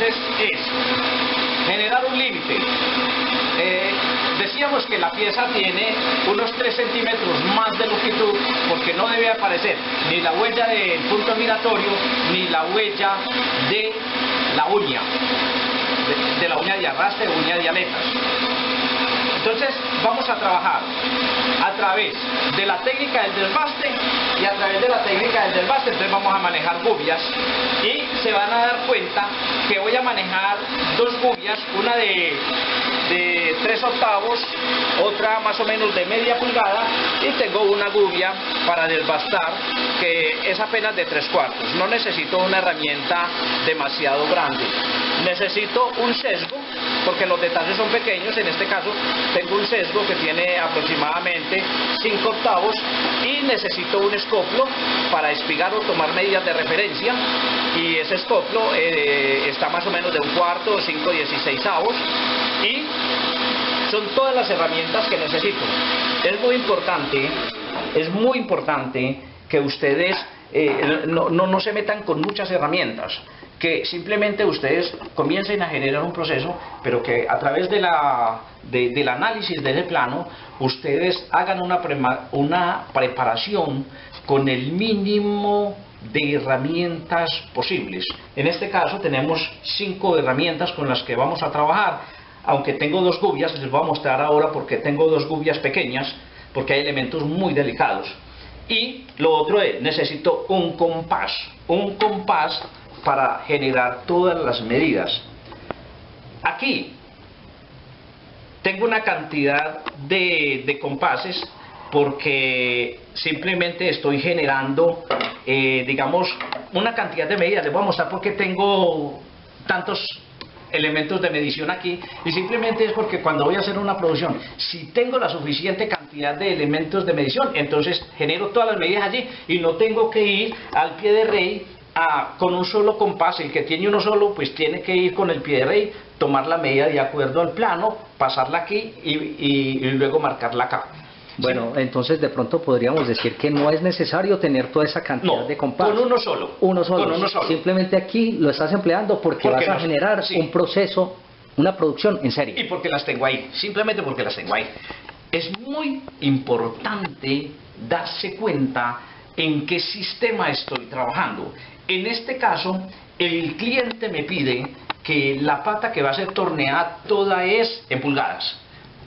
entonces es generar un límite. Decíamos que la pieza tiene unos 3 centímetros más de longitud porque no debe aparecer ni la huella del punto giratorio ni la huella de la uña, de la uña de arrastre, uña de aletas. Entonces vamos a trabajar a través de la técnica del desbaste y a través de la técnica del desbaste entonces vamos a manejar gubias y se van a dar cuenta que voy a manejar dos gubias, una de 3/8, otra más o menos de media pulgada, y tengo una gubia para desbastar que es apenas de 3/4. No necesito una herramienta demasiado grande, necesito un sesgo porque los detalles son pequeños. En este caso tengo un sesgo que tiene aproximadamente 5/8 y necesito un escoplo para espigar o tomar medidas de referencia, y ese escoplo está más o menos de 1/4, 5/16, y son todas las herramientas que necesito. Es muy importante que ustedes no se metan con muchas herramientas, que simplemente ustedes comiencen a generar un proceso, pero que a través del análisis de ese plano ustedes hagan una preparación con el mínimo de herramientas posibles. En este caso tenemos 5 herramientas con las que vamos a trabajar, aunque tengo 2 gubias. Les voy a mostrar ahora porque tengo 2 gubias pequeñas, porque hay elementos muy delicados. Y lo otro es, necesito un compás para generar todas las medidas. Aquí tengo una cantidad de compases porque simplemente estoy generando, digamos, una cantidad de medidas. Les voy a mostrar por qué tengo tantos elementos de medición aquí, y simplemente es porque cuando voy a hacer una producción, si tengo la suficiente cantidad de elementos de medición, entonces genero todas las medidas allí y no tengo que ir al pie de rey con un solo compás. El que tiene uno solo pues tiene que ir con el pie de rey, tomar la medida de acuerdo al plano, pasarla aquí y luego marcarla acá. Bueno, sí. Entonces de pronto podríamos decir que no es necesario tener toda esa cantidad de compás. Con uno solo. Con uno solo. Simplemente aquí lo estás empleando porque vas a generar un proceso, una producción en serie. Y porque las tengo ahí, simplemente porque las tengo ahí. Es muy importante darse cuenta en qué sistema estoy trabajando. En este caso, el cliente me pide que la pata que va a ser torneada toda es en pulgadas,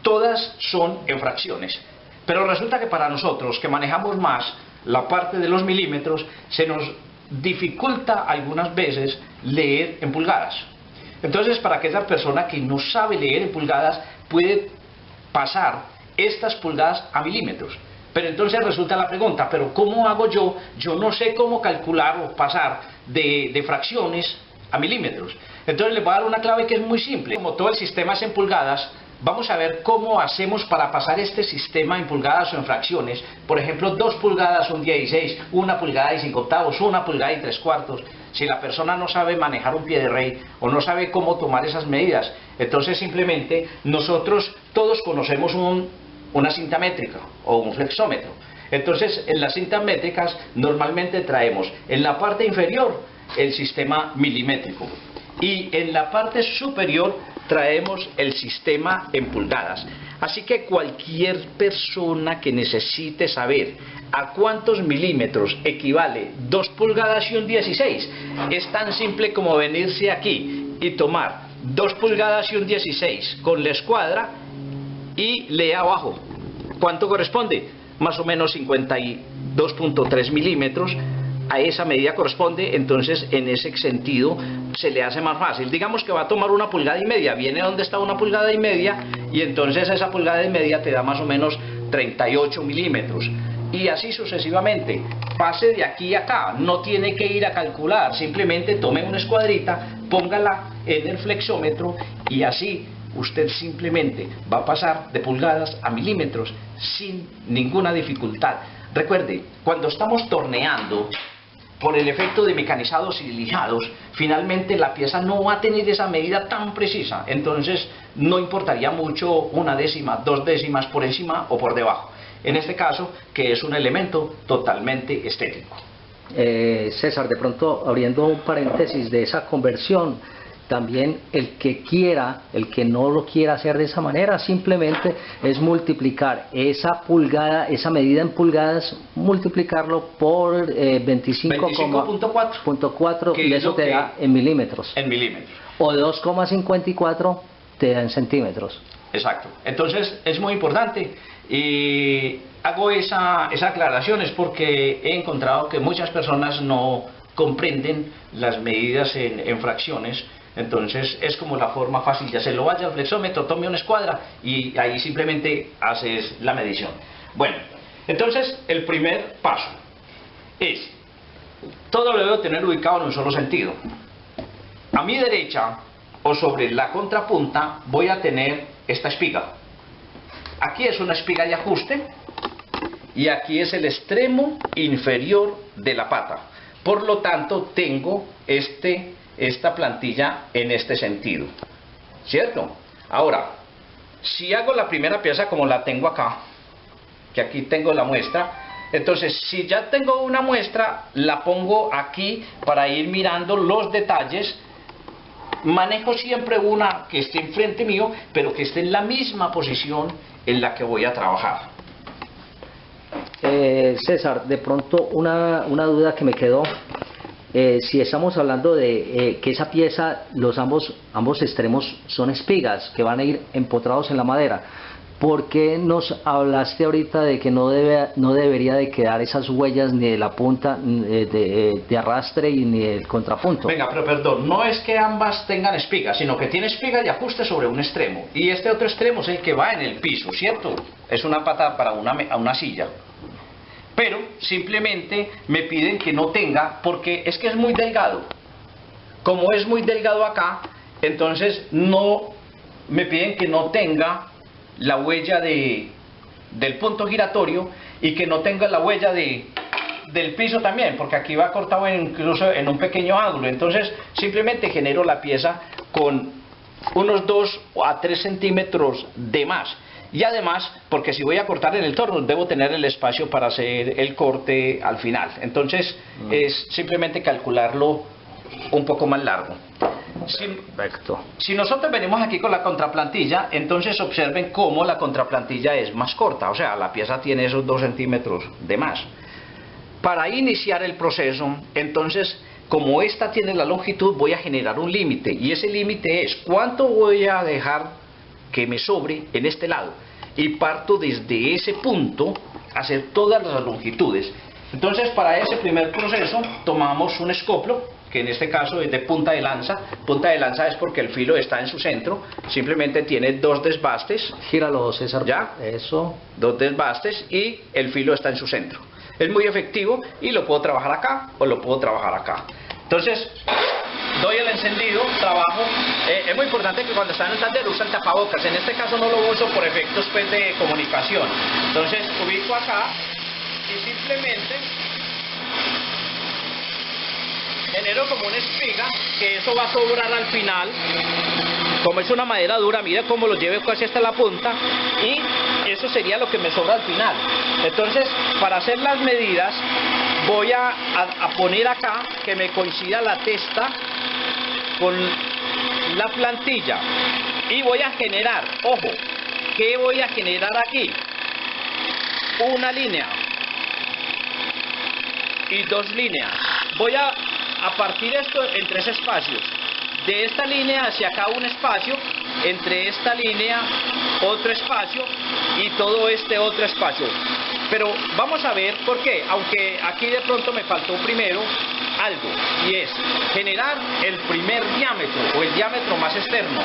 todas son en fracciones. Pero resulta que para nosotros, que manejamos más la parte de los milímetros, se nos dificulta algunas veces leer en pulgadas. Entonces, para aquella persona que no sabe leer en pulgadas, puede pasar estas pulgadas a milímetros. Pero entonces resulta la pregunta, ¿pero cómo hago yo? Yo no sé cómo calcular o pasar de fracciones a milímetros. Entonces les voy a dar una clave que es muy simple. Como todo el sistema es en pulgadas, vamos a ver cómo hacemos para pasar este sistema en pulgadas o en fracciones. Por ejemplo, 2 pulgadas, 1/16, 1 pulgada y 5/8, 1 pulgada y 3/4. Si la persona no sabe manejar un pie de rey o no sabe cómo tomar esas medidas, entonces simplemente nosotros todos conocemos una cinta métrica o un flexómetro. Entonces en las cintas métricas normalmente traemos en la parte inferior el sistema milimétrico y en la parte superior traemos el sistema en pulgadas. Así que cualquier persona que necesite saber a cuántos milímetros equivale 2 pulgadas y 1/16, es tan simple como venirse aquí y tomar 2 pulgadas y 1/16 con la escuadra y lee abajo cuánto corresponde, más o menos 52.3 milímetros. A esa medida corresponde. Entonces en ese sentido se le hace más fácil. Digamos que va a tomar 1,5 pulgadas, viene donde está 1,5 pulgadas, y entonces esa 1,5 pulgadas te da más o menos 38 milímetros, y así sucesivamente. Pase de aquí a acá, no tiene que ir a calcular, simplemente tome una escuadrita, póngala en el flexómetro y así usted simplemente va a pasar de pulgadas a milímetros sin ninguna dificultad. Recuerde, cuando estamos torneando, por el efecto de mecanizados y lijados, finalmente la pieza no va a tener esa medida tan precisa. Entonces no importaría mucho 1 décima, 2 décimas por encima o por debajo. En este caso, que es un elemento totalmente estético. César, de pronto abriendo un paréntesis de esa conversión, también el que no lo quiera hacer de esa manera, simplemente es multiplicar esa pulgada, esa medida en pulgadas, multiplicarlo por 25,4 y eso te da en milímetros. En milímetros. O 2,54 te da en centímetros. Exacto. Entonces es muy importante y hago esa aclaración es porque he encontrado que muchas personas no comprenden las medidas en fracciones. Entonces es como la forma fácil de hacerlo. Vaya al flexómetro, tome una escuadra y ahí simplemente haces la medición. Bueno, entonces el primer paso es, todo lo debo tener ubicado en un solo sentido. A mi derecha o sobre la contrapunta voy a tener esta espiga. Aquí es una espiga de ajuste y aquí es el extremo inferior de la pata. Por lo tanto tengo esta plantilla en este sentido, ¿cierto? Ahora, si hago la primera pieza como la tengo acá, que aquí tengo la muestra, entonces si ya tengo una muestra, la pongo aquí para ir mirando los detalles. Manejo siempre una que esté enfrente mío, pero que esté en la misma posición en la que voy a trabajar. César, de pronto una duda que me quedó. Si estamos hablando de que esa pieza, ambos extremos son espigas que van a ir empotrados en la madera, ¿por qué nos hablaste ahorita de que no debería de quedar esas huellas ni de la punta de arrastre y ni del contrapunto? Venga, pero perdón, no es que ambas tengan espigas, sino que tiene espiga de ajuste sobre un extremo y este otro extremo es el que va en el piso, ¿cierto? Es una pata para una silla. Pero simplemente me piden que no tenga, porque es que es muy delgado. Como es muy delgado acá, entonces no me piden que no tenga la huella del punto giratorio y que no tenga la huella del piso también, porque aquí va cortado incluso en un pequeño ángulo. Entonces simplemente genero la pieza con unos 2 a 3 centímetros de más. Y además, porque si voy a cortar en el torno, debo tener el espacio para hacer el corte al final. Entonces, es simplemente calcularlo un poco más largo. Perfecto. Si nosotros venimos aquí con la contraplantilla, entonces observen cómo la contraplantilla es más corta. O sea, la pieza tiene esos 2 centímetros de más. Para iniciar el proceso, entonces, como esta tiene la longitud, voy a generar un límite. Y ese límite es, ¿cuánto voy a dejar que me sobre en este lado? Y parto desde ese punto a hacer todas las longitudes. Entonces, para ese primer proceso tomamos un escoplo, que en este caso es de punta de lanza. Punta de lanza es porque el filo está en su centro, simplemente tiene 2 desbastes. Gíralo, César. Ya, eso. 2 desbastes y el filo está en su centro. Es muy efectivo y lo puedo trabajar acá o lo puedo trabajar acá. Entonces, doy el encendido, trabajo. Es muy importante que cuando están en el taller usen tapabocas. En este caso no lo uso por efectos pues, de comunicación. Entonces ubico acá y simplemente genero como una espiga, que eso va a sobrar al final. Como es una madera dura, mira cómo lo llevo casi hasta la punta y eso sería lo que me sobra al final. Entonces, para hacer las medidas voy a poner acá que me coincida la testa con la plantilla y voy a generar, ojo, ¿qué voy a generar aquí? Una línea y 2 líneas. Voy a partir esto en 3 espacios. De esta línea hacia acá un espacio, entre esta línea otro espacio y todo este otro espacio. Pero vamos a ver por qué, aunque aquí de pronto me faltó primero algo, y es generar el primer diámetro o el diámetro más externo.